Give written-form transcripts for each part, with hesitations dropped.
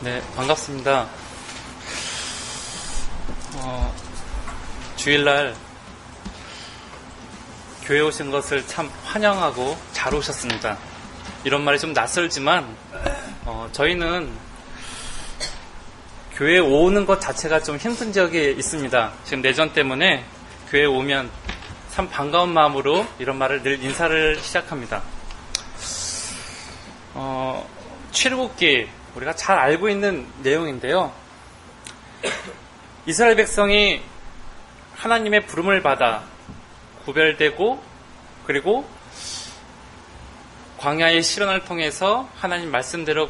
네, 반갑습니다. 주일날 교회 오신 것을 참 환영하고 잘 오셨습니다. 이런 말이 좀 낯설지만 저희는 교회 오는 것 자체가 좀 힘든 적이 있습니다. 지금 내전 때문에 교회 오면 참 반가운 마음으로 이런 말을 늘 인사를 시작합니다. 출애굽기 우리가 잘 알고 있는 내용인데요. 이스라엘 백성이 하나님의 부름을 받아 구별되고 그리고 광야의 시련을 통해서 하나님 말씀대로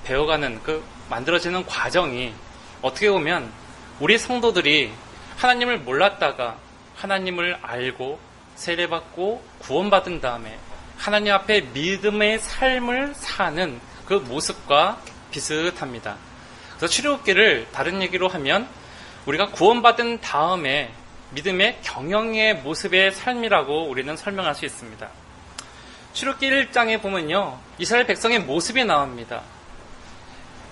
배워가는 그 만들어지는 과정이 어떻게 보면 우리 성도들이 하나님을 몰랐다가 하나님을 알고 세례받고 구원받은 다음에 하나님 앞에 믿음의 삶을 사는 그 모습과 비슷합니다. 그래서 출애굽기를 다른 얘기로 하면 우리가 구원받은 다음에 믿음의 경영의 모습의 삶이라고 우리는 설명할 수 있습니다. 출애굽기 1장에 보면요, 이스라엘 백성의 모습이 나옵니다.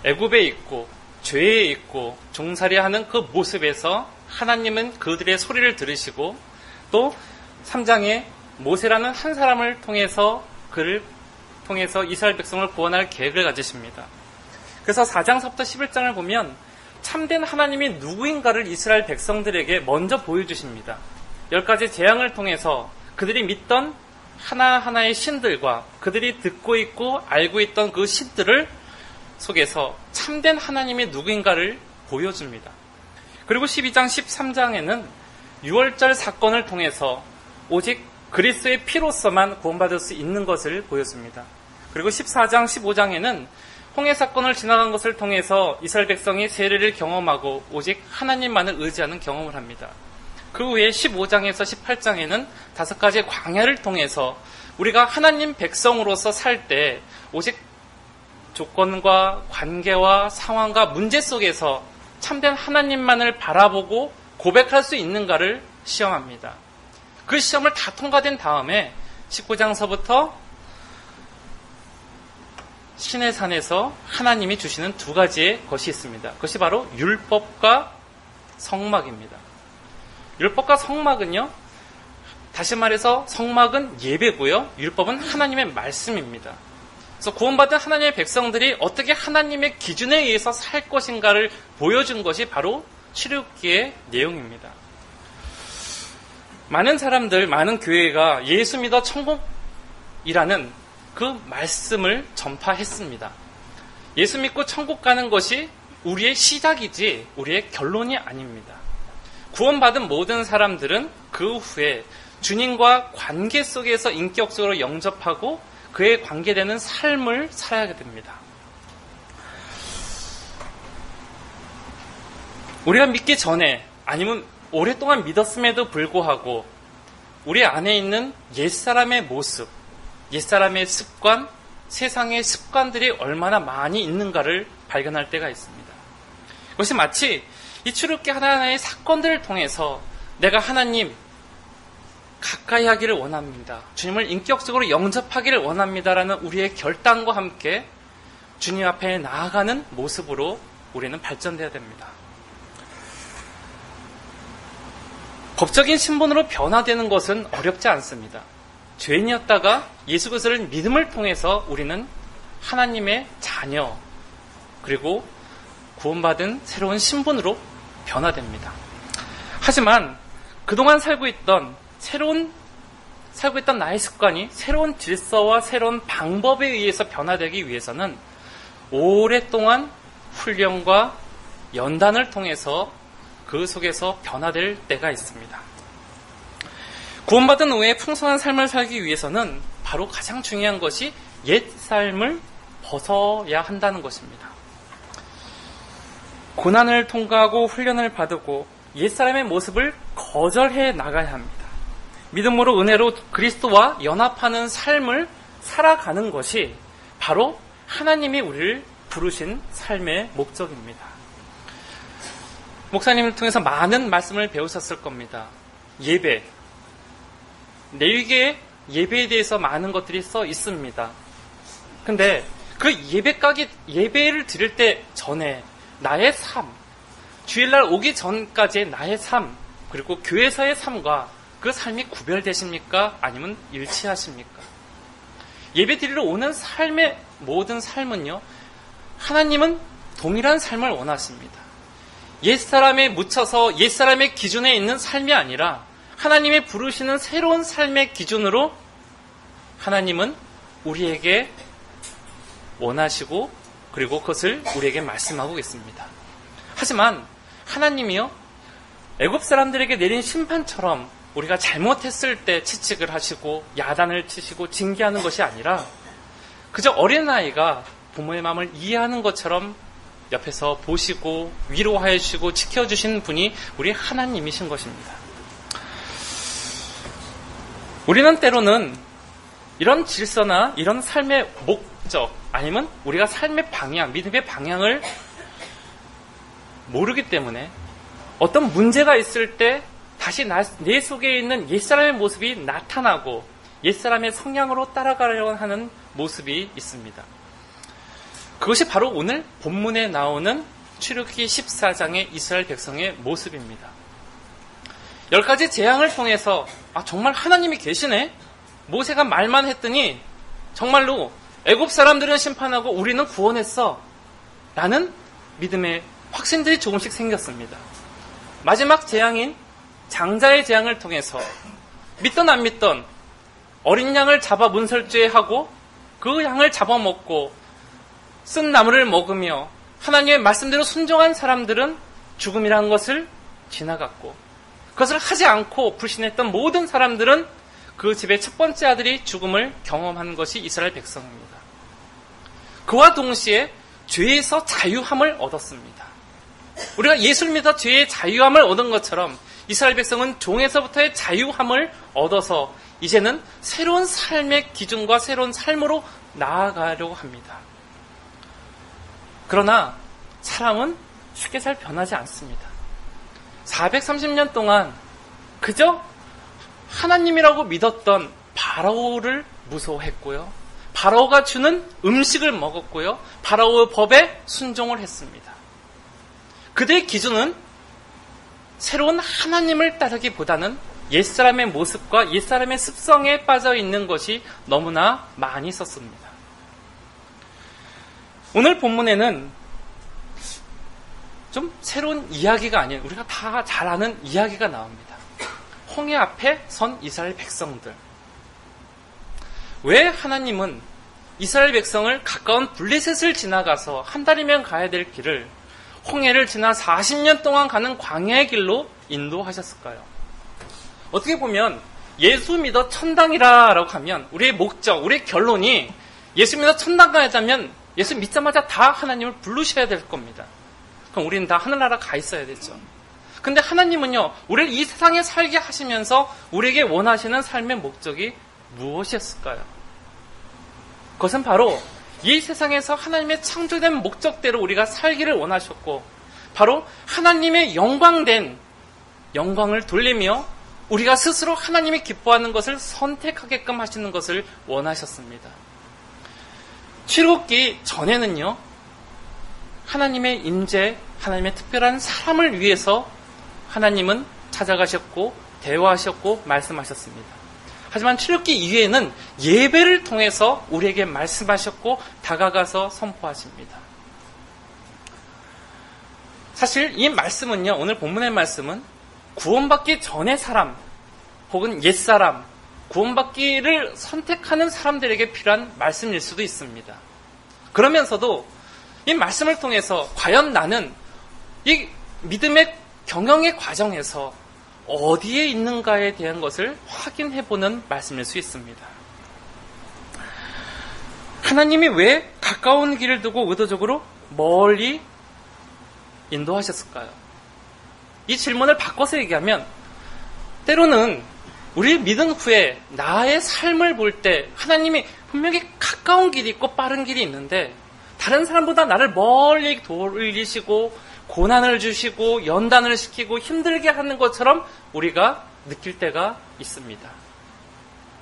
애굽에 있고 죄에 있고 종살이하는 그 모습에서 하나님은 그들의 소리를 들으시고 또 3장에 모세라는 한 사람을 통해서 그를 통해서 이스라엘 백성을 구원할 계획을 가지십니다. 그래서 4장서부터 11장을 보면 참된 하나님이 누구인가를 이스라엘 백성들에게 먼저 보여주십니다. 10가지 재앙을 통해서 그들이 믿던 하나하나의 신들과 그들이 듣고 있고 알고 있던 그 신들을 속에서 참된 하나님이 누구인가를 보여줍니다. 그리고 12장, 13장에는 6월절 사건을 통해서 오직 그리스도의 피로서만 구원받을 수 있는 것을 보여줍니다. 그리고 14장, 15장에는 홍해 사건을 지나간 것을 통해서 이스라엘 백성이 세례를 경험하고 오직 하나님만을 의지하는 경험을 합니다. 그 후에 15장에서 18장에는 5가지 광야를 통해서 우리가 하나님 백성으로서 살 때 오직 조건과 관계와 상황과 문제 속에서 참된 하나님만을 바라보고 고백할 수 있는가를 시험합니다. 그 시험을 다 통과된 다음에 19장서부터 신의 산에서 하나님이 주시는 2가지의 것이 있습니다. 그것이 바로 율법과 성막입니다. 율법과 성막은요, 다시 말해서 성막은 예배고요, 율법은 하나님의 말씀입니다. 그래서 구원받은 하나님의 백성들이 어떻게 하나님의 기준에 의해서 살 것인가를 보여준 것이 바로 출애굽기의 내용입니다. 많은 사람들, 많은 교회가 예수 믿어 천국이라는 그 말씀을 전파했습니다. 예수 믿고 천국 가는 것이 우리의 시작이지 우리의 결론이 아닙니다. 구원받은 모든 사람들은 그 후에 주님과 관계 속에서 인격적으로 영접하고 그에 관계되는 삶을 살아야 됩니다. 우리가 믿기 전에 아니면 오랫동안 믿었음에도 불구하고 우리 안에 있는 옛사람의 모습, 옛사람의 습관, 세상의 습관들이 얼마나 많이 있는가를 발견할 때가 있습니다. 그것이 마치 이 출애굽기 하나하나의 사건들을 통해서 내가 하나님 가까이 하기를 원합니다. 주님을 인격적으로 영접하기를 원합니다라는 우리의 결단과 함께 주님 앞에 나아가는 모습으로 우리는 발전돼야 됩니다. 법적인 신분으로 변화되는 것은 어렵지 않습니다. 죄인이었다가 예수 그리스도를 믿음을 통해서 우리는 하나님의 자녀 그리고 구원받은 새로운 신분으로 변화됩니다. 하지만 그동안 살고 있던 나의 습관이 새로운 질서와 새로운 방법에 의해서 변화되기 위해서는 오랫동안 훈련과 연단을 통해서 그 속에서 변화될 때가 있습니다. 구원받은 후에 풍성한 삶을 살기 위해서는 바로 가장 중요한 것이 옛 삶을 벗어야 한다는 것입니다. 고난을 통과하고 훈련을 받고 옛사람의 모습을 거절해 나가야 합니다. 믿음으로 은혜로 그리스도와 연합하는 삶을 살아가는 것이 바로 하나님이 우리를 부르신 삶의 목적입니다. 목사님을 통해서 많은 말씀을 배우셨을 겁니다. 예배, 레위기에 예배에 대해서 많은 것들이 써 있습니다. 근데 그 예배를 드릴 때 전에 나의 삶, 주일날 오기 전까지의 나의 삶, 그리고 교회에서의 삶과 그 삶이 구별되십니까? 아니면 일치하십니까? 예배 드리러 오는 삶의 모든 삶은요, 하나님은 동일한 삶을 원하십니다. 옛사람에 묻혀서 옛사람의 기준에 있는 삶이 아니라 하나님이 부르시는 새로운 삶의 기준으로 하나님은 우리에게 원하시고 그리고 그것을 우리에게 말씀하고 있습니다. 하지만 하나님이요, 애굽 사람들에게 내린 심판처럼 우리가 잘못했을 때 채찍을 하시고 야단을 치시고 징계하는 것이 아니라 그저 어린아이가 부모의 마음을 이해하는 것처럼 옆에서 보시고 위로하여 주시고 지켜주신 분이 우리 하나님이신 것입니다. 우리는 때로는 이런 질서나 이런 삶의 목적 아니면 우리가 삶의 방향, 믿음의 방향을 모르기 때문에 어떤 문제가 있을 때 다시 내 속에 있는 옛사람의 모습이 나타나고 옛사람의 성향으로 따라가려고 하는 모습이 있습니다. 그것이 바로 오늘 본문에 나오는 출애굽기 14장의 이스라엘 백성의 모습입니다. 10가지 재앙을 통해서 정말 하나님이 계시네? 모세가 말만 했더니 정말로 애굽 사람들은 심판하고 우리는 구원했어 라는 믿음의 확신들이 조금씩 생겼습니다. 마지막 재앙인 장자의 재앙을 통해서 믿던 안 믿던 어린 양을 잡아 문설죄하고 그 양을 잡아먹고 쓴 나무를 먹으며 하나님의 말씀대로 순종한 사람들은 죽음이라는 것을 지나갔고, 그것을 하지 않고 불신했던 모든 사람들은 그 집의 첫 번째 아들이 죽음을 경험한 것이 이스라엘 백성입니다. 그와 동시에 죄에서 자유함을 얻었습니다. 우리가 예수를 믿어 죄의 자유함을 얻은 것처럼 이스라엘 백성은 종에서부터의 자유함을 얻어서 이제는 새로운 삶의 기준과 새로운 삶으로 나아가려고 합니다. 그러나 사람은 쉽게 잘 변하지 않습니다. 430년 동안 그저 하나님이라고 믿었던 바라오를 무서워했고요. 바라오가 주는 음식을 먹었고요. 바라오의 법에 순종을 했습니다. 그들의 기준은 새로운 하나님을 따르기보다는 옛사람의 모습과 옛사람의 습성에 빠져 있는 것이 너무나 많이 있었습니다. 오늘 본문에는 좀 새로운 이야기가 아닌 우리가 다 잘 아는 이야기가 나옵니다. 홍해 앞에 선 이스라엘 백성들. 왜 하나님은 이스라엘 백성을 가까운 블레셋을 지나가서 한 달이면 가야 될 길을 홍해를 지나 40년 동안 가는 광야의 길로 인도하셨을까요? 어떻게 보면 예수 믿어 천당이라고 하면 우리의 목적, 우리의 결론이 예수 믿어 천당 가야자면 예수 믿자마자 다 하나님을 부르셔야 될 겁니다. 그럼 우리는 다 하늘나라 가 있어야 되죠. 근데 하나님은요, 우리를 이 세상에 살게 하시면서 우리에게 원하시는 삶의 목적이 무엇이었을까요? 그것은 바로 이 세상에서 하나님의 창조된 목적대로 우리가 살기를 원하셨고, 바로 하나님의 영광된 영광을 돌리며 우리가 스스로 하나님이 기뻐하는 것을 선택하게끔 하시는 것을 원하셨습니다. 출애굽기 전에는요, 하나님의 임재, 하나님의 특별한 사람을 위해서 하나님은 찾아가셨고 대화하셨고 말씀하셨습니다. 하지만 출애굽기 이후에는 예배를 통해서 우리에게 말씀하셨고 다가가서 선포하십니다. 사실 이 말씀은요, 오늘 본문의 말씀은 구원받기 전의 사람 혹은 옛사람, 구원받기를 선택하는 사람들에게 필요한 말씀일 수도 있습니다. 그러면서도 이 말씀을 통해서 과연 나는 이 믿음의 경영의 과정에서 어디에 있는가에 대한 것을 확인해보는 말씀일 수 있습니다. 하나님이 왜 가까운 길을 두고 의도적으로 멀리 인도하셨을까요? 이 질문을 바꿔서 얘기하면 때로는 우리 믿은 후에 나의 삶을 볼 때 하나님이 분명히 가까운 길이 있고 빠른 길이 있는데 다른 사람보다 나를 멀리 돌리시고 고난을 주시고 연단을 시키고 힘들게 하는 것처럼 우리가 느낄 때가 있습니다.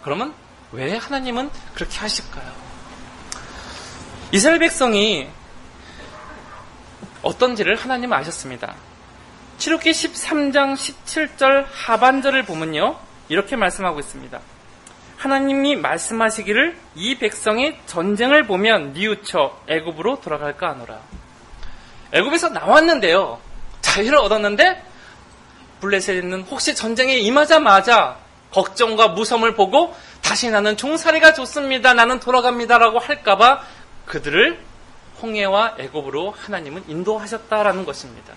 그러면 왜 하나님은 그렇게 하실까요? 이스라엘 백성이 어떤지를 하나님은 아셨습니다. 출애굽기 13장 17절 하반절을 보면요, 이렇게 말씀하고 있습니다. 하나님이 말씀하시기를 이 백성이 전쟁을 보면 뉘우쳐 애굽으로 돌아갈까 하노라. 애굽에서 나왔는데요, 자유를 얻었는데 블레셋은 혹시 전쟁에 임하자마자 걱정과 무서움을 보고 다시 나는 종살이가 좋습니다, 나는 돌아갑니다라고 할까봐 그들을 홍해와 애굽으로 하나님은 인도하셨다라는 것입니다.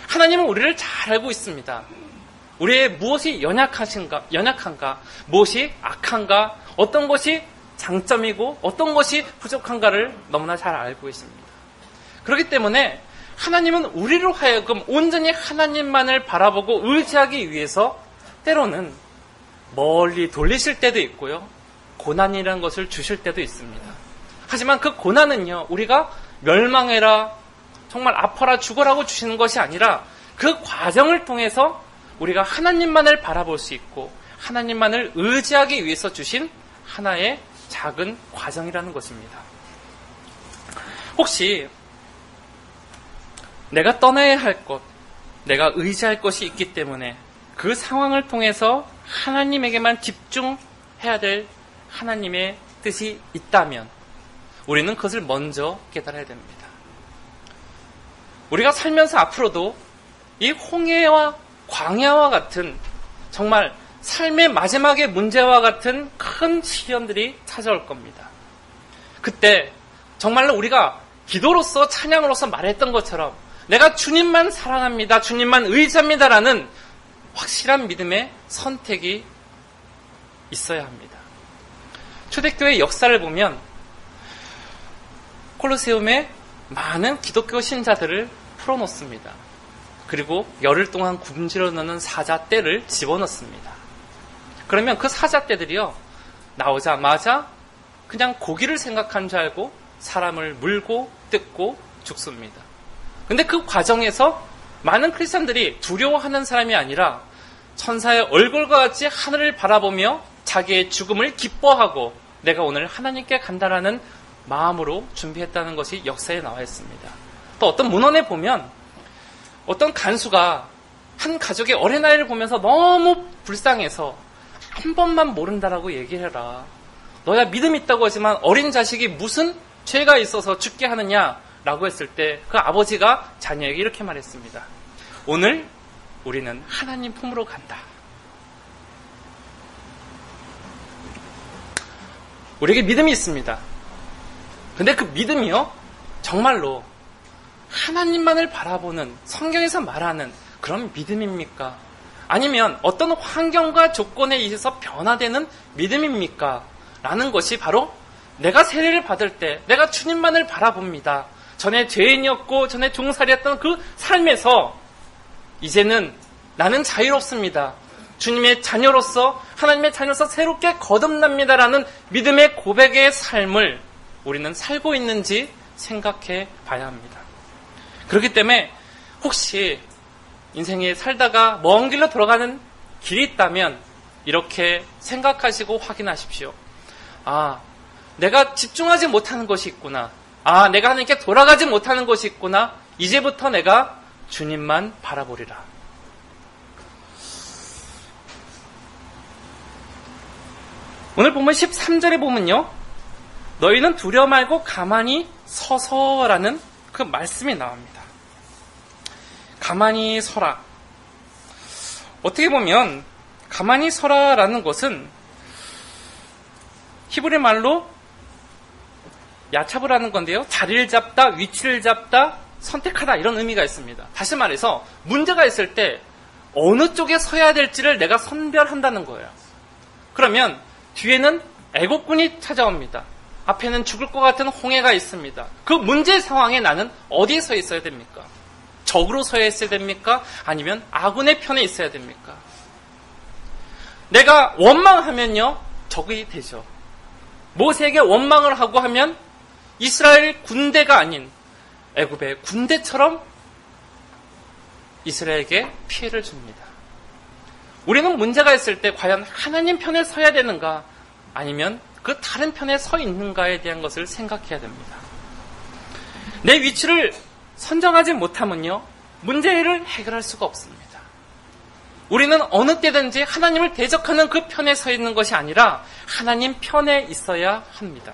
하나님은 우리를 잘 알고 있습니다. 우리의 무엇이 연약한가, 무엇이 악한가, 어떤 것이 장점이고 어떤 것이 부족한가를 너무나 잘 알고 있습니다. 그렇기 때문에 하나님은 우리로 하여금 온전히 하나님만을 바라보고 의지하기 위해서 때로는 멀리 돌리실 때도 있고요, 고난이라는 것을 주실 때도 있습니다. 하지만 그 고난은요, 우리가 멸망해라, 정말 아파라, 죽어라고 주시는 것이 아니라 그 과정을 통해서 우리가 하나님만을 바라볼 수 있고 하나님만을 의지하기 위해서 주신 하나의 작은 과정이라는 것입니다. 혹시 내가 떠나야 할 것, 내가 의지할 것이 있기 때문에 그 상황을 통해서 하나님에게만 집중해야 될 하나님의 뜻이 있다면 우리는 그것을 먼저 깨달아야 됩니다. 우리가 살면서 앞으로도 이 홍해와 광야와 같은 정말 삶의 마지막의 문제와 같은 큰 시련들이 찾아올 겁니다. 그때 정말로 우리가 기도로서 찬양으로서 말했던 것처럼 내가 주님만 사랑합니다, 주님만 의지합니다라는 확실한 믿음의 선택이 있어야 합니다. 초대교회 역사를 보면 콜로세움에 많은 기독교 신자들을 풀어놓습니다. 그리고 열흘 동안 굶주려 넣는 사자떼를 집어넣습니다. 그러면 그 사자떼들이요, 나오자마자 그냥 고기를 생각한 줄 알고 사람을 물고 뜯고 죽습니다. 근데 그 과정에서 많은 크리스찬들이 두려워하는 사람이 아니라 천사의 얼굴과 같이 하늘을 바라보며 자기의 죽음을 기뻐하고 내가 오늘 하나님께 간다라는 마음으로 준비했다는 것이 역사에 나와 있습니다. 또 어떤 문헌에 보면 어떤 간수가 한 가족의 어린아이를 보면서 너무 불쌍해서 한 번만 모른다라고 얘기를 해라. 너야 믿음 있다고 하지만 어린 자식이 무슨 죄가 있어서 죽게 하느냐라고 했을 때 그 아버지가 자녀에게 이렇게 말했습니다. 오늘 우리는 하나님 품으로 간다. 우리에게 믿음이 있습니다. 근데 그 믿음이요, 정말로 하나님만을 바라보는, 성경에서 말하는 그런 믿음입니까? 아니면 어떤 환경과 조건에 의해서 변화되는 믿음입니까? 라는 것이 바로 내가 세례를 받을 때 내가 주님만을 바라봅니다. 전에 죄인이었고 전에 종살이였던 그 삶에서 이제는 나는 자유롭습니다. 주님의 자녀로서, 하나님의 자녀로서 새롭게 거듭납니다라는 믿음의 고백의 삶을 우리는 살고 있는지 생각해 봐야 합니다. 그렇기 때문에 혹시 인생에 살다가 먼 길로 돌아가는 길이 있다면 이렇게 생각하시고 확인하십시오. 아, 내가 집중하지 못하는 것이 있구나. 아, 내가 하나님께 돌아가지 못하는 것이 있구나. 이제부터 내가 주님만 바라보리라. 오늘 보면 13절에 보면요, 너희는 두려워 말고 가만히 서서라는 그 말씀이 나옵니다. 가만히 서라. 어떻게 보면 가만히 서라라는 것은 히브리 말로 야차브라는 건데요, 자리를 잡다, 위치를 잡다, 선택하다, 이런 의미가 있습니다. 다시 말해서 문제가 있을 때 어느 쪽에 서야 될지를 내가 선별한다는 거예요. 그러면 뒤에는 애국군이 찾아옵니다. 앞에는 죽을 것 같은 홍해가 있습니다. 그 문제 상황에 나는 어디에 서 있어야 됩니까? 적으로 서야 있어야 됩니까? 아니면 아군의 편에 있어야 됩니까? 내가 원망하면요, 적이 되죠. 모세에게 원망을 하고 하면 이스라엘 군대가 아닌 애굽의 군대처럼 이스라엘에게 피해를 줍니다. 우리는 문제가 있을 때 과연 하나님 편에 서야 되는가, 아니면 그 다른 편에 서 있는가에 대한 것을 생각해야 됩니다. 내 위치를 선정하지 못하면요, 문제를 해결할 수가 없습니다. 우리는 어느 때든지 하나님을 대적하는 그 편에 서 있는 것이 아니라 하나님 편에 있어야 합니다.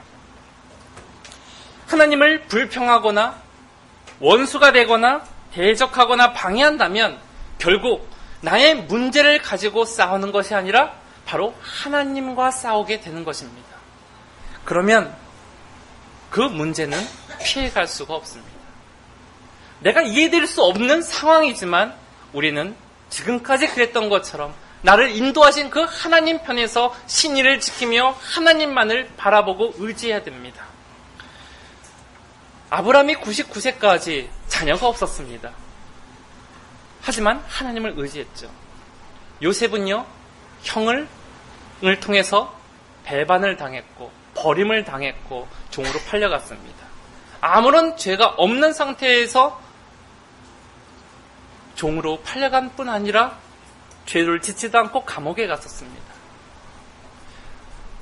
하나님을 불평하거나 원수가 되거나 대적하거나 방해한다면 결국 나의 문제를 가지고 싸우는 것이 아니라 바로 하나님과 싸우게 되는 것입니다. 그러면 그 문제는 피해갈 수가 없습니다. 내가 이해될 수 없는 상황이지만 우리는 지금까지 그랬던 것처럼 나를 인도하신 그 하나님 편에서 신의를 지키며 하나님만을 바라보고 의지해야 됩니다. 아브라함이 99세까지 자녀가 없었습니다. 하지만 하나님을 의지했죠. 요셉은요, 형을 통해서 배반을 당했고 버림을 당했고 종으로 팔려갔습니다. 아무런 죄가 없는 상태에서 종으로 팔려간 뿐 아니라 죄를 짓지도 않고 감옥에 갔었습니다.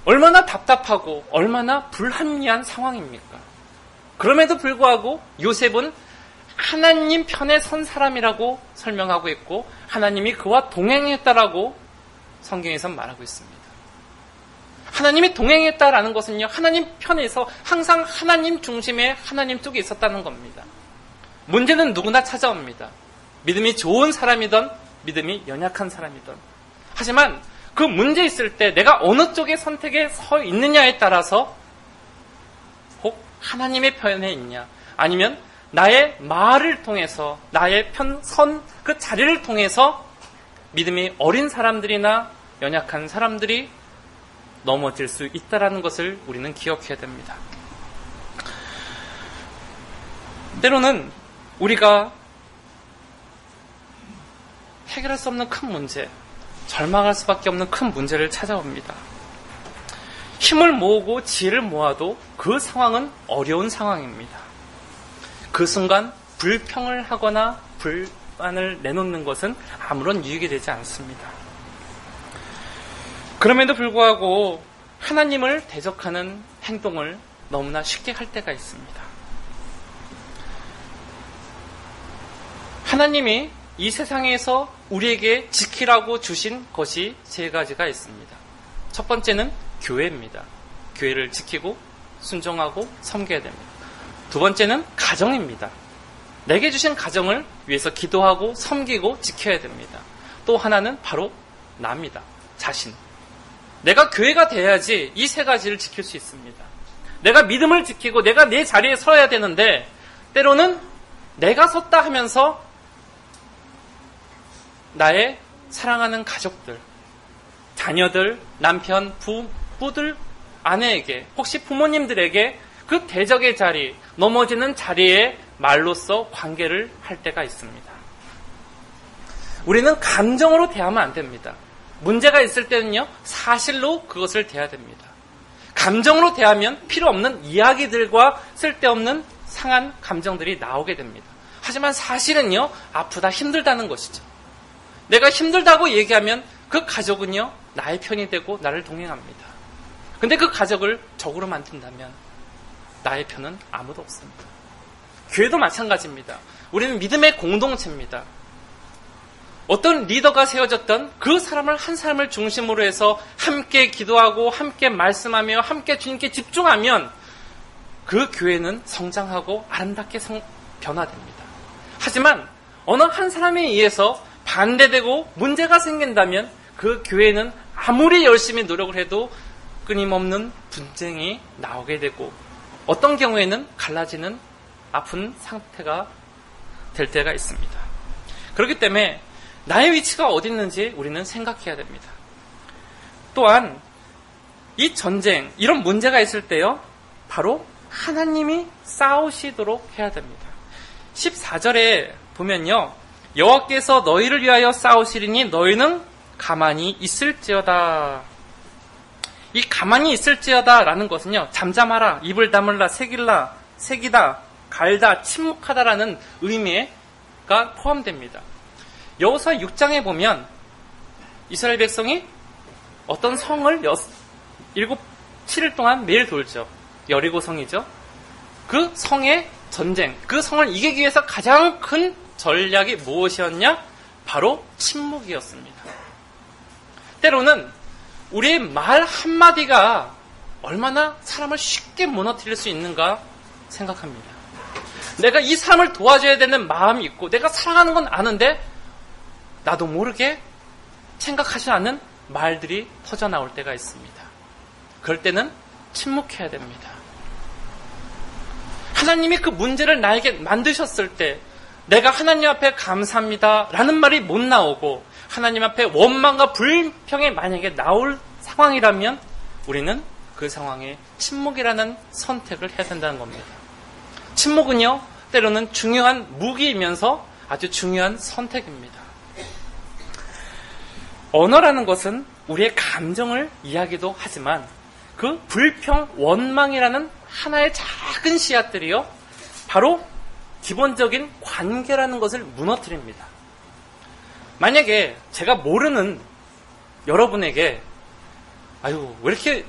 얼마나 답답하고 얼마나 불합리한 상황입니까? 그럼에도 불구하고 요셉은 하나님 편에 선 사람이라고 설명하고 있고 하나님이 그와 동행했다라고 성경에선 말하고 있습니다. 하나님이 동행했다라는 것은요, 하나님 편에서 항상 하나님 중심의 하나님 쪽에 있었다는 겁니다. 문제는 누구나 찾아옵니다. 믿음이 좋은 사람이든 믿음이 연약한 사람이든. 하지만 그 문제 있을 때 내가 어느 쪽의 선택에 서 있느냐에 따라서 혹 하나님의 편에 있냐, 아니면 나의 말을 통해서 나의 그 자리를 통해서 믿음이 어린 사람들이나 연약한 사람들이 넘어질 수 있다는 것을 우리는 기억해야 됩니다. 때로는 우리가 해결할 수 없는 큰 문제, 절망할 수밖에 없는 큰 문제를 찾아옵니다. 힘을 모으고 지혜를 모아도 그 상황은 어려운 상황입니다. 그 순간 불평을 하거나 불만을 내놓는 것은 아무런 유익이 되지 않습니다. 그럼에도 불구하고 하나님을 대적하는 행동을 너무나 쉽게 할 때가 있습니다. 하나님이 이 세상에서 우리에게 지키라고 주신 것이 세 가지가 있습니다. 첫 번째는 교회입니다. 교회를 지키고 순종하고 섬겨야 됩니다. 두 번째는 가정입니다. 내게 주신 가정을 위해서 기도하고 섬기고 지켜야 됩니다. 또 하나는 바로 나입니다. 자신. 내가 교회가 돼야지 이 세 가지를 지킬 수 있습니다. 내가 믿음을 지키고 내가 내 자리에 서야 되는데 때로는 내가 섰다 하면서 나의 사랑하는 가족들, 자녀들, 남편, 부부들, 아내에게, 혹시 부모님들에게 그 대적의 자리, 넘어지는 자리에 말로써 관계를 할 때가 있습니다. 우리는 감정으로 대하면 안 됩니다. 문제가 있을 때는요, 사실로 그것을 대해야 됩니다. 감정으로 대하면 필요 없는 이야기들과 쓸데없는 상한 감정들이 나오게 됩니다. 하지만 사실은요, 아프다, 힘들다는 것이죠. 내가 힘들다고 얘기하면 그 가족은요, 나의 편이 되고 나를 동행합니다. 근데 그 가족을 적으로 만든다면 나의 편은 아무도 없습니다. 교회도 마찬가지입니다. 우리는 믿음의 공동체입니다. 어떤 리더가 세워졌던 그 사람을 한 사람을 중심으로 해서 함께 기도하고 함께 말씀하며 함께 주님께 집중하면 그 교회는 성장하고 아름답게 변화됩니다. 하지만 어느 한 사람에 의해서 반대되고 문제가 생긴다면 그 교회는 아무리 열심히 노력을 해도 끊임없는 분쟁이 나오게 되고 어떤 경우에는 갈라지는 아픈 상태가 될 때가 있습니다. 그렇기 때문에 나의 위치가 어디 있는지 우리는 생각해야 됩니다. 또한 이 전쟁, 이런 문제가 있을 때요, 바로 하나님이 싸우시도록 해야 됩니다. 14절에 보면요, 여호와께서 너희를 위하여 싸우시리니 너희는 가만히 있을지어다. 이 가만히 있을지어다 라는 것은요, 잠잠하라, 입을 다물라, 새기다, 갈다, 침묵하다라는 의미가 포함됩니다. 여호수아 6장에 보면 이스라엘 백성이 어떤 성을 7일 동안 매일 돌죠. 여리고성이죠. 그 성의 전쟁, 그 성을 이기기 위해서 가장 큰 전략이 무엇이었냐? 바로 침묵이었습니다. 때로는 우리의 말 한마디가 얼마나 사람을 쉽게 무너뜨릴 수 있는가 생각합니다. 내가 이 사람을 도와줘야 되는 마음이 있고 내가 사랑하는 건 아는데 나도 모르게 생각하지 않는 말들이 터져나올 때가 있습니다. 그럴 때는 침묵해야 됩니다. 하나님이 그 문제를 나에게 만드셨을 때 내가 하나님 앞에 감사합니다 라는 말이 못 나오고 하나님 앞에 원망과 불평이 만약에 나올 상황이라면 우리는 그 상황에 침묵이라는 선택을 해야 된다는 겁니다. 침묵은요, 때로는 중요한 무기이면서 아주 중요한 선택입니다. 언어라는 것은 우리의 감정을 이야기도 하지만 그 불평, 원망이라는 하나의 작은 씨앗들이요, 바로 기본적인 관계라는 것을 무너뜨립니다. 만약에 제가 모르는 여러분에게 아유 왜 이렇게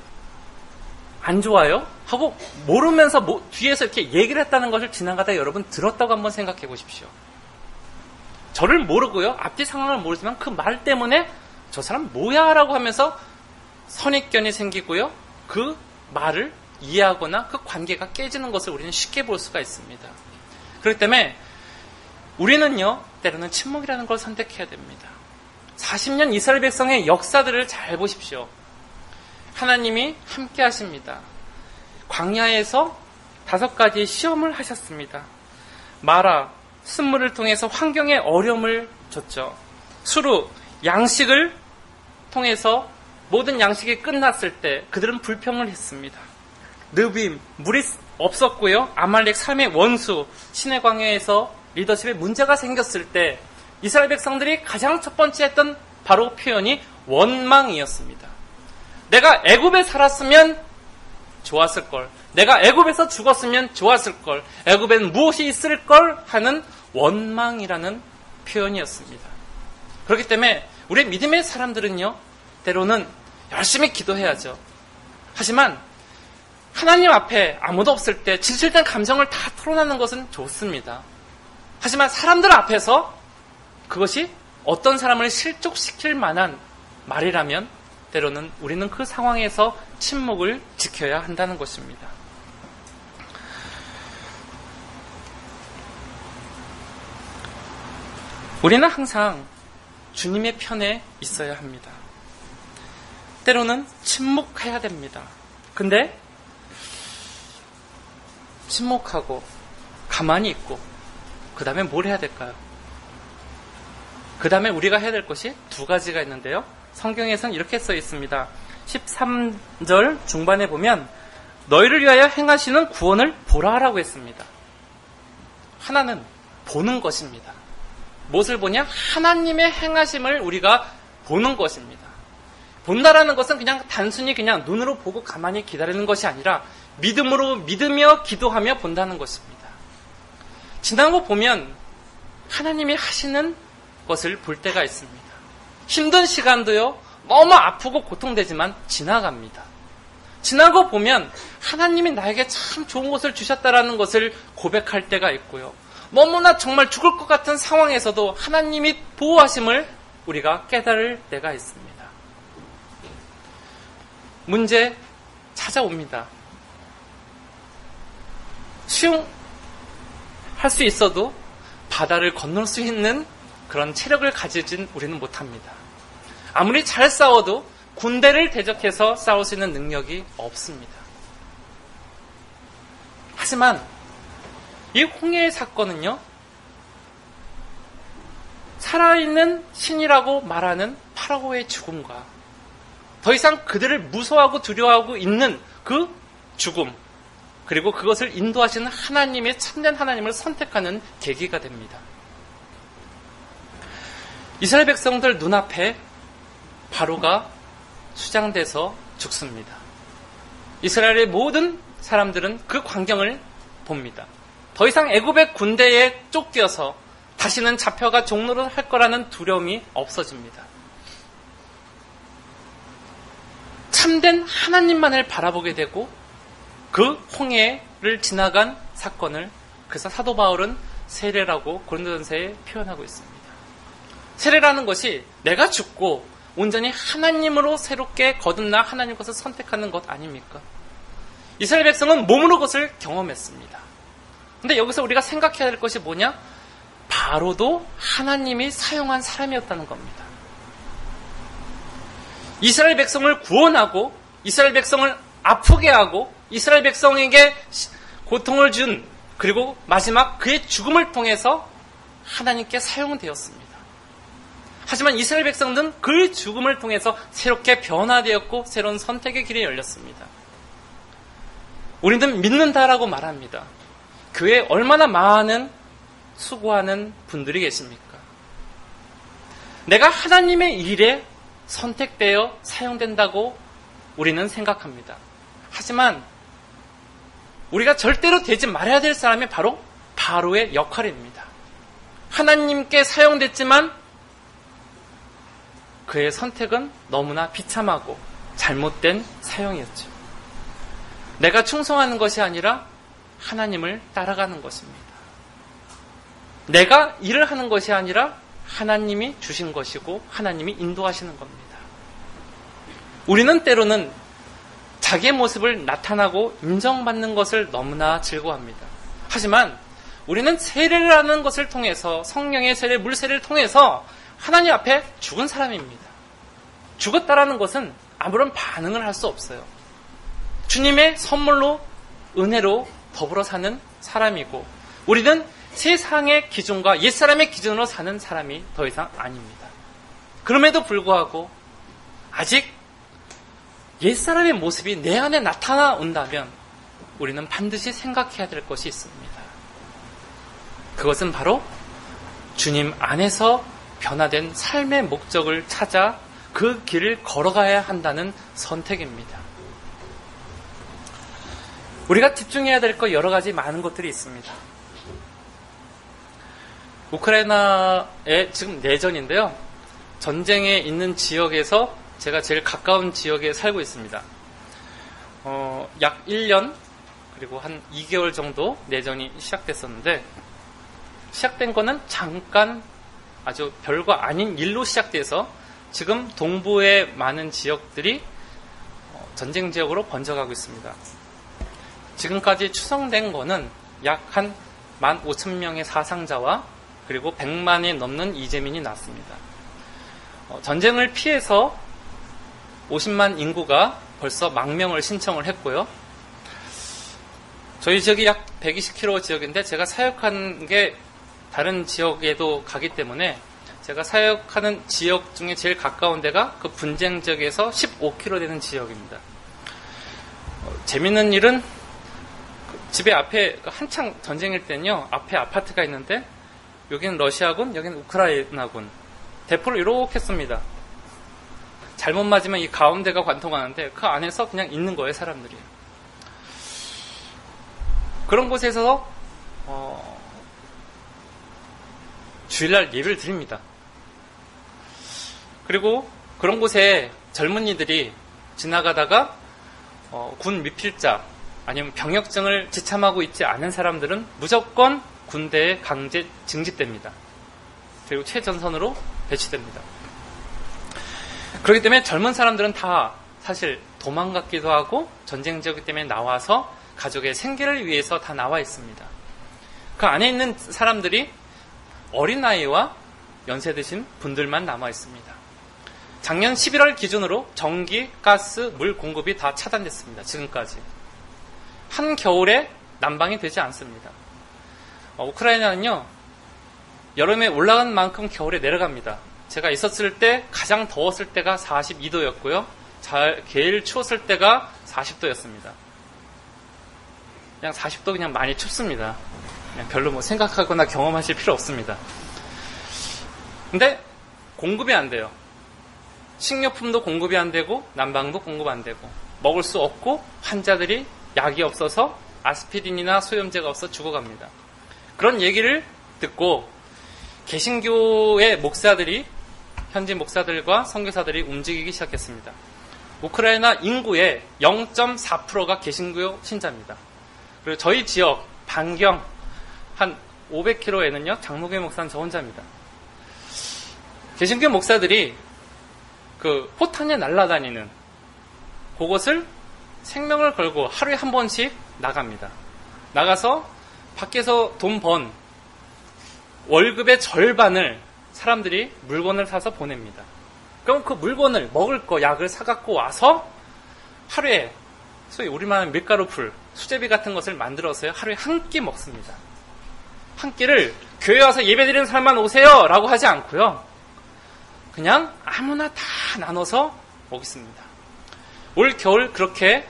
안 좋아요? 하고 모르면서 뒤에서 이렇게 얘기를 했다는 것을 지나가다 여러분 들었다고 한번 생각해 보십시오. 저를 모르고요, 앞뒤 상황을 모르지만 그 말 때문에 저 사람 뭐야? 라고 하면서 선입견이 생기고요, 그 말을 이해하거나 그 관계가 깨지는 것을 우리는 쉽게 볼 수가 있습니다. 그렇기 때문에 우리는요, 때로는 침묵이라는 걸 선택해야 됩니다. 40년 이스라엘 백성의 역사들을 잘 보십시오. 하나님이 함께 하십니다. 광야에서 5가지 시험을 하셨습니다. 마라, 쓴물을 통해서 환경의 어려움을 줬죠. 수루, 양식을 통해서 모든 양식이 끝났을 때 그들은 불평을 했습니다. 느빔, 물이 없었고요. 아말렉 삶의 원수, 신의 광야에서 리더십에 문제가 생겼을 때 이스라엘 백성들이 가장 첫 번째 했던 바로 표현이 원망이었습니다. 내가 애굽에 살았으면 좋았을 걸, 내가 애굽에서 죽었으면 좋았을 걸, 애굽엔 무엇이 있을 걸 하는 원망이라는 표현이었습니다. 그렇기 때문에 우리 믿음의 사람들은요, 때로는 열심히 기도해야죠. 하지만 하나님 앞에 아무도 없을 때 진실된 감정을 다 털어내는 것은 좋습니다. 하지만 사람들 앞에서 그것이 어떤 사람을 실족시킬 만한 말이라면 때로는 우리는 그 상황에서 침묵을 지켜야 한다는 것입니다. 우리는 항상 주님의 편에 있어야 합니다. 때로는 침묵해야 됩니다. 근데 침묵하고 가만히 있고 그 다음에 뭘 해야 될까요? 그 다음에 우리가 해야 될 것이 2가지가 있는데요. 성경에서는 이렇게 써 있습니다. 13절 중반에 보면 너희를 위하여 행하시는 구원을 보라라고 했습니다. 하나는 보는 것입니다. 무엇을 보냐? 하나님의 행하심을 우리가 보는 것입니다. 본다라는 것은 그냥 단순히 그냥 눈으로 보고 가만히 기다리는 것이 아니라 믿음으로 믿으며 기도하며 본다는 것입니다. 지나고 보면 하나님이 하시는 것을 볼 때가 있습니다. 힘든 시간도요, 너무 아프고 고통되지만 지나갑니다. 지나고 보면 하나님이 나에게 참 좋은 것을 주셨다라는 것을 고백할 때가 있고요. 너무나 정말 죽을 것 같은 상황에서도 하나님이 보호하심을 우리가 깨달을 때가 있습니다. 문제 찾아옵니다. 수용할 수 있어도 바다를 건널 수 있는 그런 체력을 가지진 우리는 못합니다. 아무리 잘 싸워도 군대를 대적해서 싸울 수 있는 능력이 없습니다. 하지만 이 홍해의 사건은요, 살아있는 신이라고 말하는 파라오의 죽음과 더 이상 그들을 무서워하고 두려워하고 있는 그 죽음, 그리고 그것을 인도하시는 하나님의 참된 하나님을 선택하는 계기가 됩니다. 이스라엘 백성들 눈앞에 바로가 수장돼서 죽습니다. 이스라엘의 모든 사람들은 그 광경을 봅니다. 더 이상 애굽의 군대에 쫓겨서 다시는 잡혀가 종노릇 할 거라는 두려움이 없어집니다. 참된 하나님만을 바라보게 되고 그 홍해를 지나간 사건을 그래서 사도 바울은 세례라고 고린도전서에 표현하고 있습니다. 세례라는 것이 내가 죽고 온전히 하나님으로 새롭게 거듭나 하나님 것을 선택하는 것 아닙니까? 이스라엘 백성은 몸으로 그것을 경험했습니다. 근데 여기서 우리가 생각해야 될 것이 뭐냐? 바로도 하나님이 사용한 사람이었다는 겁니다. 이스라엘 백성을 구원하고 이스라엘 백성을 아프게 하고 이스라엘 백성에게 고통을 준 그리고 마지막 그의 죽음을 통해서 하나님께 사용되었습니다. 하지만 이스라엘 백성들은 그의 죽음을 통해서 새롭게 변화되었고 새로운 선택의 길이 열렸습니다. 우리는 믿는다라고 말합니다. 교회에 얼마나 많은 수고하는 분들이 계십니까? 내가 하나님의 일에 선택되어 사용된다고 우리는 생각합니다. 하지만 우리가 절대로 되지 말아야 될 사람이 바로 바로의 역할입니다. 하나님께 사용됐지만 그의 선택은 너무나 비참하고 잘못된 사용이었죠. 내가 충성하는 것이 아니라 하나님을 따라가는 것입니다. 내가 일을 하는 것이 아니라 하나님이 주신 것이고 하나님이 인도하시는 겁니다. 우리는 때로는 자기의 모습을 나타나고 인정받는 것을 너무나 즐거워합니다. 하지만 우리는 세례를 하는 것을 통해서 성령의 세례, 물세례를 통해서 하나님 앞에 죽은 사람입니다. 죽었다라는 것은 아무런 반응을 할 수 없어요. 주님의 선물로 은혜로 더불어 사는 사람이고 우리는 세상의 기준과 옛사람의 기준으로 사는 사람이 더 이상 아닙니다. 그럼에도 불구하고 아직 옛사람의 모습이 내 안에 나타나온다면 우리는 반드시 생각해야 될 것이 있습니다. 그것은 바로 주님 안에서 변화된 삶의 목적을 찾아 그 길을 걸어가야 한다는 선택입니다. 우리가 집중해야 될 것 여러 가지 많은 것들이 있습니다. 우크라이나의 지금 내전인데요. 전쟁에 있는 지역에서 제가 제일 가까운 지역에 살고 있습니다. 약 1년 그리고 한 2개월 정도 내전이 시작됐었는데 시작된 거는 잠깐 아주 별거 아닌 일로 시작돼서 지금 동부의 많은 지역들이 전쟁 지역으로 번져가고 있습니다. 지금까지 추정된 거는 약 한 15,000명의 사상자와 그리고 100만이 넘는 이재민이 났습니다. 전쟁을 피해서 50만 인구가 벌써 망명을 신청을 했고요. 저희 지역이 약 120km 지역인데 제가 사역한 게 다른 지역에도 가기 때문에 제가 사역하는 지역 중에 제일 가까운 데가 그 분쟁 지역에서 15km 되는 지역입니다. 재밌는 일은 집에 앞에 한창 전쟁일 때는요. 앞에 아파트가 있는데 여기는 러시아군, 여기는 우크라이나군. 대포를 이렇게 씁니다. 잘못 맞으면 이 가운데가 관통하는데 그 안에서 그냥 있는 거예요, 사람들이. 그런 곳에서 주일날 예배를 드립니다. 그리고 그런 곳에 젊은이들이 지나가다가 군 미필자 아니면 병역증을 지참하고 있지 않은 사람들은 무조건 군대에 강제 징집됩니다. 그리고 최전선으로 배치됩니다. 그렇기 때문에 젊은 사람들은 다 사실 도망갔기도 하고 전쟁 지역 때문에 나와서 가족의 생계를 위해서 다 나와 있습니다. 그 안에 있는 사람들이 어린아이와 연세 드신 분들만 남아 있습니다. 작년 11월 기준으로 전기, 가스, 물 공급이 다 차단됐습니다. 지금까지. 한겨울에 난방이 되지 않습니다. 우크라이나는요, 여름에 올라간 만큼 겨울에 내려갑니다. 제가 있었을 때 가장 더웠을 때가 42도였고요. 제일 추웠을 때가 40도였습니다. 그냥 40도 그냥 많이 춥습니다. 그냥 별로 뭐 생각하거나 경험하실 필요 없습니다. 근데 공급이 안 돼요. 식료품도 공급이 안 되고 난방도 공급 안 되고 먹을 수 없고 환자들이 약이 없어서 아스피린이나 소염제가 없어 죽어갑니다. 그런 얘기를 듣고 개신교의 목사들이 현지 목사들과 선교사들이 움직이기 시작했습니다. 우크라이나 인구의 0.4%가 개신교 신자입니다. 그리고 저희 지역 반경 한 500km에는요 장로교 목사는 저 혼자입니다. 개신교 목사들이 그 포탄에 날아다니는 그것을 생명을 걸고 하루에 한 번씩 나갑니다. 나가서 밖에서 돈 번 월급의 절반을 사람들이 물건을 사서 보냅니다. 그럼 그 물건을 먹을 거 약을 사갖고 와서 하루에 소위 우리말하는 밀가루풀, 수제비 같은 것을 만들어서 하루에 한 끼 먹습니다. 한 끼를 교회 와서 예배드리는 사람만 오세요 라고 하지 않고요. 그냥 아무나 다 나눠서 먹습니다. 올 겨울 그렇게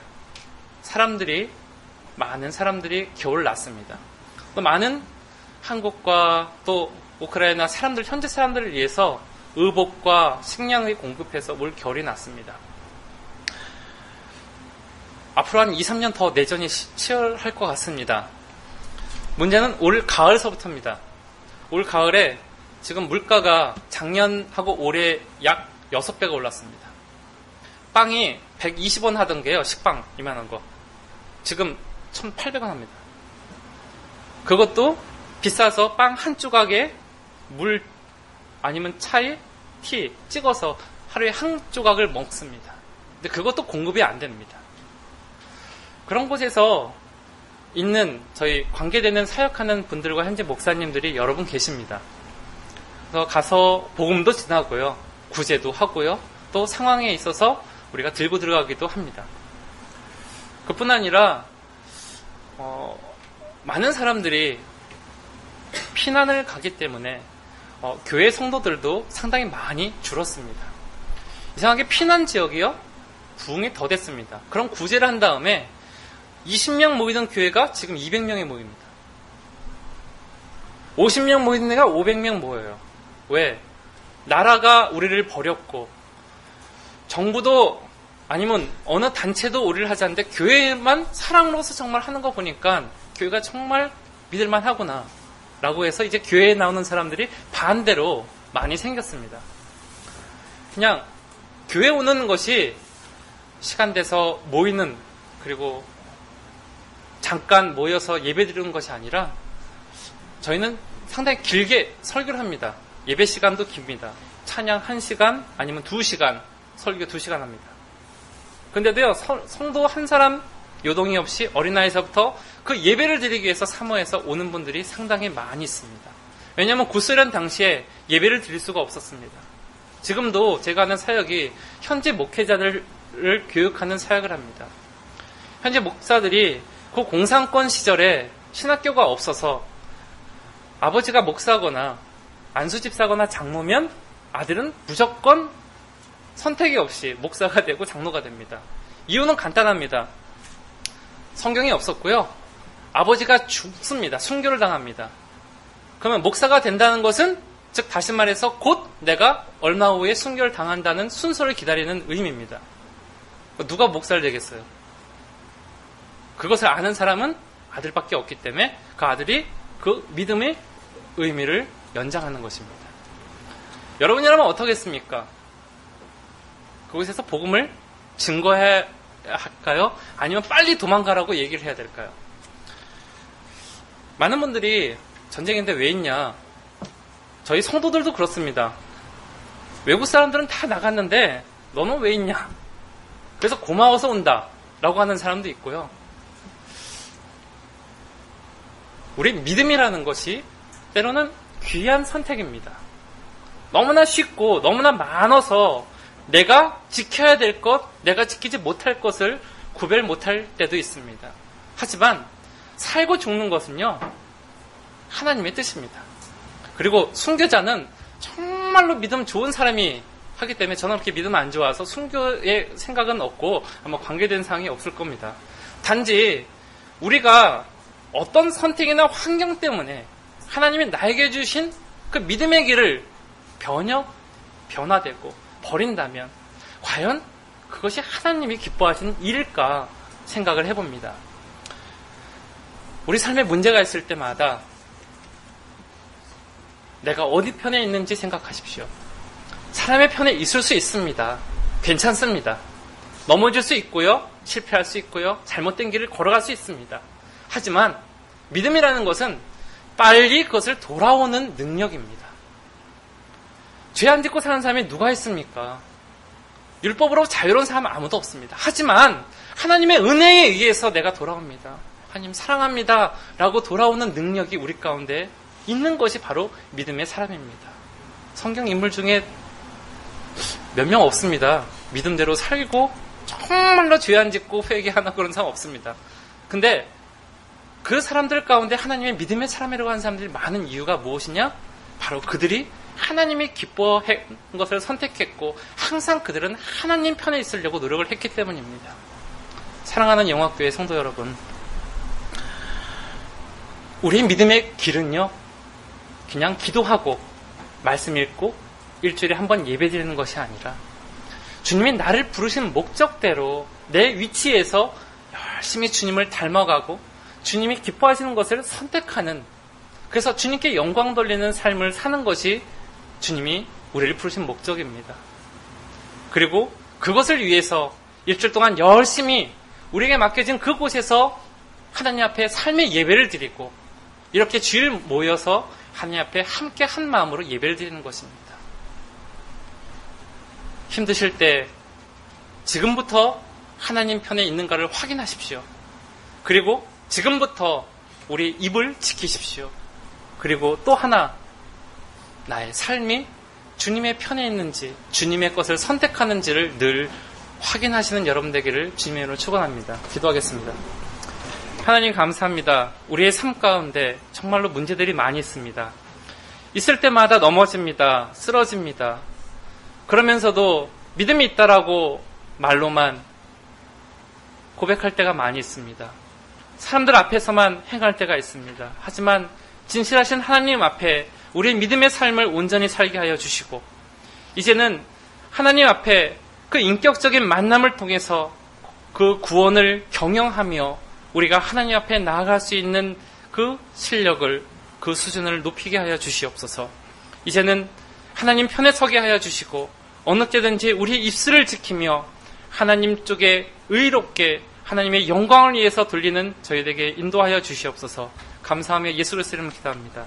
많은 사람들이 겨울 났습니다. 또 많은 한국과 또 우크라이나 현재 사람들을 위해서 의복과 식량을 공급해서 올 겨울이 났습니다. 앞으로 한 2, 3년 더 내전이 치열할 것 같습니다. 문제는 올 가을서부터입니다. 올 가을에 지금 물가가 작년하고 올해 약 6배가 올랐습니다. 빵이 120원 하던 게요, 식빵 이만한 거. 지금 1,800원 합니다. 그것도 비싸서 빵 한 조각에 물 아니면 차에 티 찍어서 하루에 한 조각을 먹습니다. 근데 그것도 공급이 안 됩니다. 그런 곳에서 있는 저희 관계되는 사역하는 분들과 현재 목사님들이 여러 분 계십니다. 그래서 가서 복음도 전하고요, 구제도 하고요, 또 상황에 있어서 우리가 들고 들어가기도 합니다. 그뿐 아니라 많은 사람들이 피난을 가기 때문에 교회 성도들도 상당히 많이 줄었습니다. 이상하게 피난 지역이요 부흥이 더 됐습니다. 그럼 구제를 한 다음에 20명 모이던 교회가 지금 200명이 모입니다. 50명 모이는 데가 500명 모여요. 왜? 나라가 우리를 버렸고 정부도 아니면 어느 단체도 우리를 하지 않는데 교회만 사랑으로서 정말 하는 거 보니까 교회가 정말 믿을만 하구나 라고 해서 이제 교회에 나오는 사람들이 반대로 많이 생겼습니다. 그냥 교회 오는 것이 시간 돼서 모이는, 그리고 잠깐 모여서 예배 드리는 것이 아니라 저희는 상당히 길게 설교를 합니다. 예배 시간도 깁니다. 찬양 1시간 아니면 2시간, 설교 2시간 합니다. 근데도요, 성도 한 사람 요동이 없이 어린아이서부터 그 예배를 드리기 위해서 사모해서 오는 분들이 상당히 많이 있습니다. 왜냐하면 구소련 당시에 예배를 드릴 수가 없었습니다. 지금도 제가 하는 사역이 현재 목회자들을 교육하는 사역을 합니다. 현재 목사들이 그 공산권 시절에 신학교가 없어서 아버지가 목사거나 안수집사거나 장로면 아들은 무조건 선택이 없이 목사가 되고 장로가 됩니다. 이유는 간단합니다. 성경이 없었고요. 아버지가 죽습니다. 순교를 당합니다. 그러면 목사가 된다는 것은, 즉 다시 말해서 곧 내가 얼마 후에 순교를 당한다는 순서를 기다리는 의미입니다. 누가 목사를 되겠어요? 그것을 아는 사람은 아들밖에 없기 때문에 그 아들이 그 믿음의 의미를 연장하는 것입니다. 여러분이라면 어떻겠습니까? 그곳에서 복음을 증거해야 할까요? 아니면 빨리 도망가라고 얘기를 해야 될까요? 많은 분들이 전쟁인데 왜 있냐? 저희 성도들도 그렇습니다. 외국 사람들은 다 나갔는데 너는 왜 있냐? 그래서 고마워서 온다 라고 하는 사람도 있고요. 우리 믿음이라는 것이 때로는 귀한 선택입니다. 너무나 쉽고 너무나 많아서 내가 지켜야 될 것, 내가 지키지 못할 것을 구별 못할 때도 있습니다. 하지만 살고 죽는 것은요, 하나님의 뜻입니다. 그리고 순교자는 정말로 믿음 좋은 사람이 하기 때문에 저는 그렇게 믿음 안 좋아서 순교의 생각은 없고 아마 관계된 사항이 없을 겁니다. 단지 우리가 어떤 선택이나 환경 때문에 하나님이 나에게 주신 그 믿음의 길을 변화되고 버린다면 과연 그것이 하나님이 기뻐하시는 일일까 생각을 해봅니다. 우리 삶에 문제가 있을 때마다 내가 어디 편에 있는지 생각하십시오. 사람의 편에 있을 수 있습니다. 괜찮습니다. 넘어질 수 있고요. 실패할 수 있고요. 잘못된 길을 걸어갈 수 있습니다. 하지만 믿음이라는 것은 빨리 그것을 돌아오는 능력입니다. 죄 안 짓고 사는 사람이 누가 있습니까? 율법으로 자유로운 사람은 아무도 없습니다. 하지만 하나님의 은혜에 의해서 내가 돌아옵니다. 하나님 사랑합니다 라고 돌아오는 능력이 우리 가운데 있는 것이 바로 믿음의 사람입니다. 성경 인물 중에 몇 명 없습니다. 믿음대로 살고 정말로 죄 안 짓고 회개하는 그런 사람 없습니다. 근데 그 사람들 가운데 하나님의 믿음의 사람이라고 하는 사람들이 많은 이유가 무엇이냐? 바로 그들이 하나님이 기뻐한 것을 선택했고 항상 그들은 하나님 편에 있으려고 노력을 했기 때문입니다. 사랑하는 영화교회 성도 여러분, 우리 믿음의 길은요, 그냥 기도하고 말씀 읽고 일주일에 한 번 예배 드리는 것이 아니라 주님이 나를 부르신 목적대로 내 위치에서 열심히 주님을 닮아가고 주님이 기뻐하시는 것을 선택하는, 그래서 주님께 영광 돌리는 삶을 사는 것이 주님이 우리를 부르신 목적입니다. 그리고 그것을 위해서 일주일 동안 열심히 우리에게 맡겨진 그곳에서 하나님 앞에 삶의 예배를 드리고 이렇게 주일 모여서 하나님 앞에 함께 한 마음으로 예배를 드리는 것입니다. 힘드실 때 지금부터 하나님 편에 있는가를 확인하십시오. 그리고 지금부터 우리 입을 지키십시오. 그리고 또 하나, 나의 삶이 주님의 편에 있는지 주님의 것을 선택하는지를 늘 확인하시는 여러분 되기를 주님의 이름으로 축원합니다. 기도하겠습니다. 하나님 감사합니다. 우리의 삶 가운데 정말로 문제들이 많이 있습니다. 있을 때마다 넘어집니다. 쓰러집니다. 그러면서도 믿음이 있다라고 말로만 고백할 때가 많이 있습니다. 사람들 앞에서만 행할 때가 있습니다. 하지만 진실하신 하나님 앞에 우리의 믿음의 삶을 온전히 살게 하여 주시고 이제는 하나님 앞에 그 인격적인 만남을 통해서 그 구원을 경영하며 우리가 하나님 앞에 나아갈 수 있는 그 실력을, 그 수준을 높이게 하여 주시옵소서. 이제는 하나님 편에 서게 하여 주시고 어느 때든지 우리의 입술을 지키며 하나님 쪽에 의롭게 하나님의 영광을 위해서 돌리는 저희에게 인도하여 주시옵소서. 감사하며 예수를 쓰려면 기도합니다.